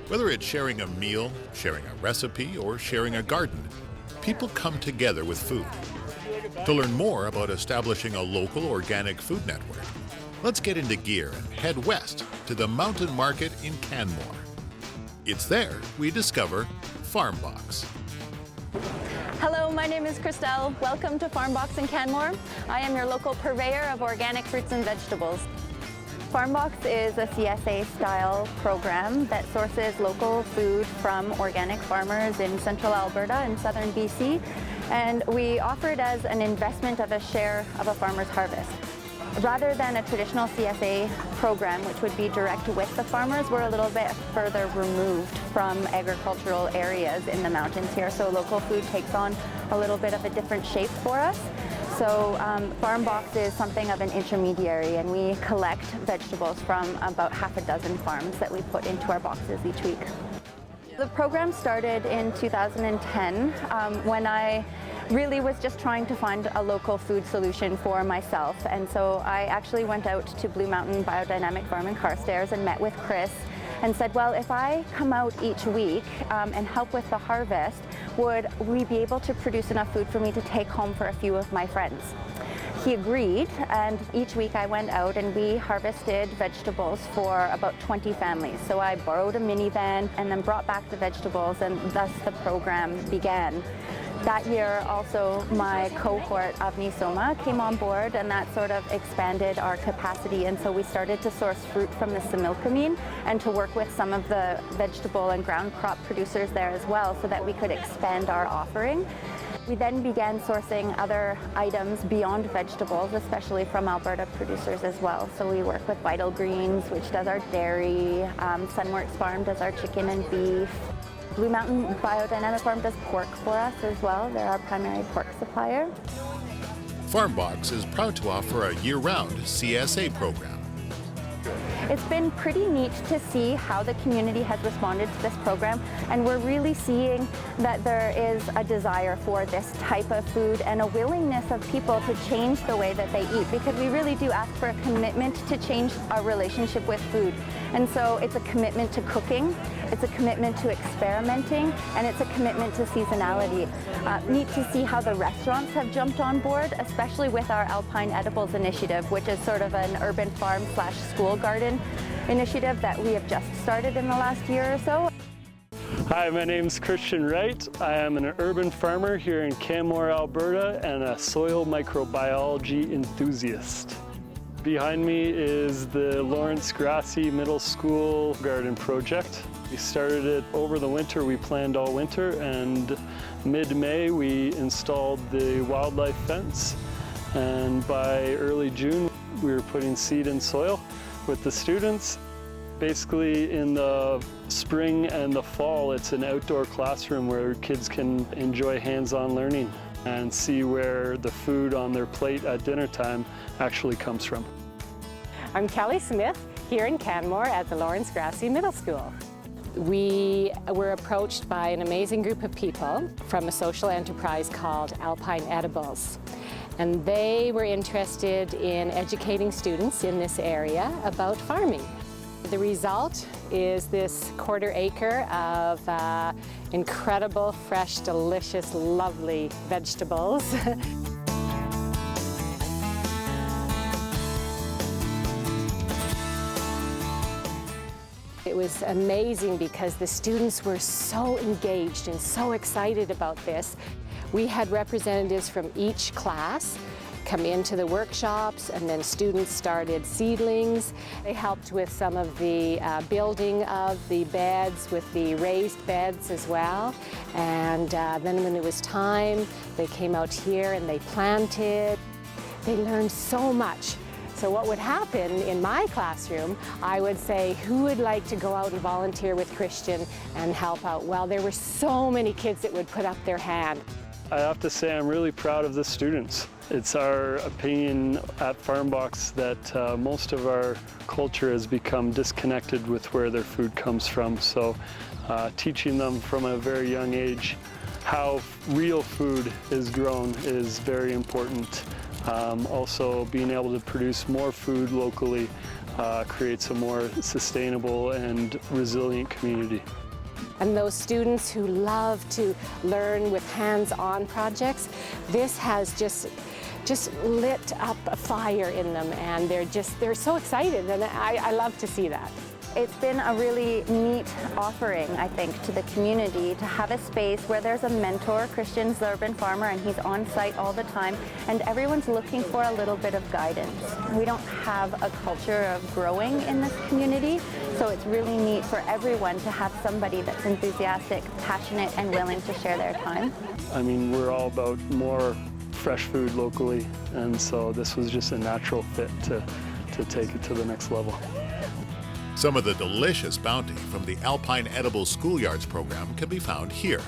Whether it's sharing a meal, sharing a recipe, or sharing a garden, people come together with food. To learn more about establishing a local organic food network, let's get into gear and head west to the Mountain Market in Canmore. It's there we discover FarmBox. Hello, my name is Christelle. Welcome to FarmBox in Canmore. I am your local purveyor of organic fruits and vegetables. FarmBox is a CSA-style program that sources local food from organic farmers in central Alberta and southern BC, and we offer it as an investment of a share of a farmer's harvest. Rather than a traditional CSA program, which would be direct with the farmers, we're a little bit further removed from agricultural areas in the mountains here, so local food takes on a little bit of a different shape for us. So FarmBox is something of an intermediary, and we collect vegetables from about half a dozen farms that we put into our boxes each week. The program started in 2010 when I really was just trying to find a local food solution for myself, and so I actually went out to Blue Mountain Biodynamic Farm in Carstairs and met with Chris and said, well, if I come out each week and help with the harvest, would we be able to produce enough food for me to take home for a few of my friends? He agreed, and each week I went out and we harvested vegetables for about 20 families. So I borrowed a minivan and then brought back the vegetables, and thus the program began. That year also my cohort of Nisoma came on board, and that sort of expanded our capacity, and so we started to source fruit from the Similkameen and to work with some of the vegetable and ground crop producers there as well so that we could expand our offering. We then began sourcing other items beyond vegetables, especially from Alberta producers as well. So we work with Vital Greens, which does our dairy, Sunworks Farm does our chicken and beef. Blue Mountain Biodynamic Farm does pork for us as well. They're our primary pork supplier. FarmBox is proud to offer a year-round CSA program. It's been pretty neat to see how the community has responded to this program, and we're really seeing that there is a desire for this type of food and a willingness of people to change the way that they eat, because we really do ask for a commitment to change our relationship with food. And so it's a commitment to cooking, it's a commitment to experimenting, and it's a commitment to seasonality. Neat to see how the restaurants have jumped on board, especially with our Alpine Edibles initiative, which is sort of an urban farm/school garden initiative that we have just started in the last year or so. Hi, my name's Christian Wright. I am an urban farmer here in Canmore, Alberta, and a soil microbiology enthusiast. Behind me is the Lawrence Grassy Middle School Garden Project. We started it over the winter. We planned all winter, and mid-May we installed the wildlife fence, and by early June we were putting seed in soil with the students. Basically in the spring and the fall, it's an outdoor classroom where kids can enjoy hands-on learning and see where the food on their plate at dinner time actually comes from. I'm Kelly Smith, here in Canmore at the Lawrence Grassy Middle School. We were approached by an amazing group of people from a social enterprise called Alpine Edibles. And they were interested in educating students in this area about farming. The result is this 1/4 acre of incredible, fresh, delicious, lovely vegetables. It was amazing because the students were so engaged and so excited about this. We had representatives from each class come into the workshops, and then students started seedlings. They helped with some of the building of the beds with the raised beds as well. And then when it was time, they came out here and they planted. They learned so much. So what would happen in my classroom, I would say, who would like to go out and volunteer with Christian and help out? Well, there were so many kids that would put up their hand. I have to say I'm really proud of the students. It's our opinion at FarmBox that most of our culture has become disconnected with where their food comes from. So teaching them from a very young age how real food is grown is very important. Also being able to produce more food locally creates a more sustainable and resilient community. And those students who love to learn with hands-on projects, this has just lit up a fire in them, and they're so excited, and I love to see that. It's been a really neat offering, I think, to the community to have a space where there's a mentor. Christian's the urban farmer, and he's on site all the time, and everyone's looking for a little bit of guidance. We don't have a culture of growing in this community, so it's really neat for everyone to have somebody that's enthusiastic, passionate, and willing to share their time. I mean, we're all about more fresh food locally, and so this was just a natural fit to take it to the next level. Some of the delicious bounty from the Alpine Edible Schoolyards program can be found here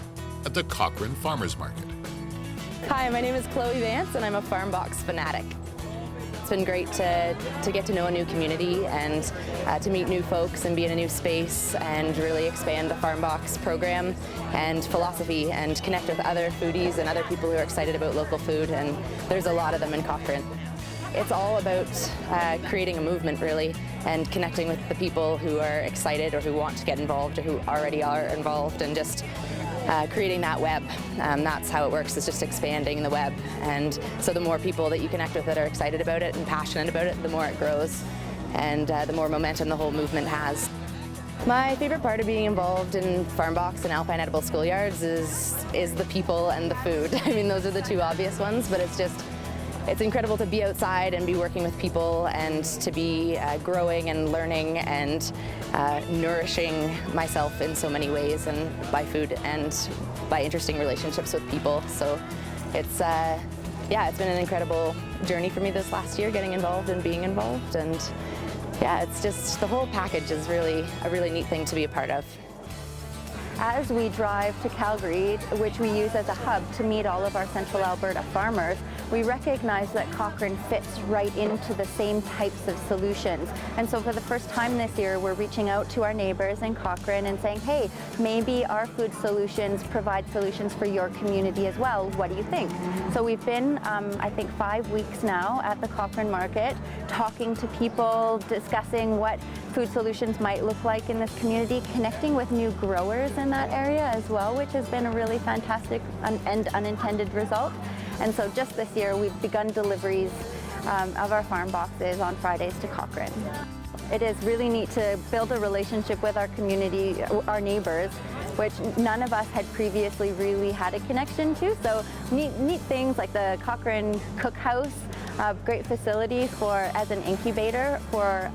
at the Cochrane Farmers Market. Hi, my name is Chloe Vance, and I'm a Farm Box fanatic. It's been great to get to know a new community and to meet new folks and be in a new space and really expand the Farm Box program and philosophy and connect with other foodies and other people who are excited about local food, and there's a lot of them in Cochrane. It's all about creating a movement, really, and connecting with the people who are excited or who want to get involved or who already are involved, and just creating that web. That's how it works, is just expanding the web. And so the more people that you connect with that are excited about it and passionate about it, the more it grows and the more momentum the whole movement has. My favorite part of being involved in Farm Box and Alpine Edible Schoolyards is the people and the food. I mean, those are the two obvious ones, but it's incredible to be outside and be working with people and to be growing and learning and nourishing myself in so many ways, and by food and by interesting relationships with people. So it's it's been an incredible journey for me this last year, getting involved and being involved, and yeah, it's just the whole package is really a really neat thing to be a part of. As we drive to Calgary, which we use as a hub to meet all of our Central Alberta farmers, we recognize that Cochrane fits right into the same types of solutions. And so for the first time this year, we're reaching out to our neighbors in Cochrane and saying, hey, maybe our food solutions provide solutions for your community as well. What do you think? So we've been, I think, 5 weeks now at the Cochrane Market, talking to people, discussing what food solutions might look like in this community, connecting with new growers in that area as well, which has been a really fantastic and unintended result. And so just this year, we've begun deliveries of our farm boxes on Fridays to Cochrane. It is really neat to build a relationship with our community, our neighbors, which none of us had previously really had a connection to. So neat things like the Cochrane Cookhouse, a great facility as an incubator for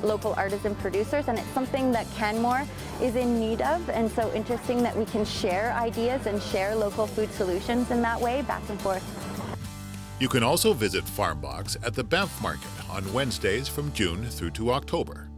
local artisan producers, and it's something that Canmore is in need of, and so interesting that we can share ideas and share local food solutions in that way, back and forth. You can also visit Farm Box at the Banff Market on Wednesdays from June through to October.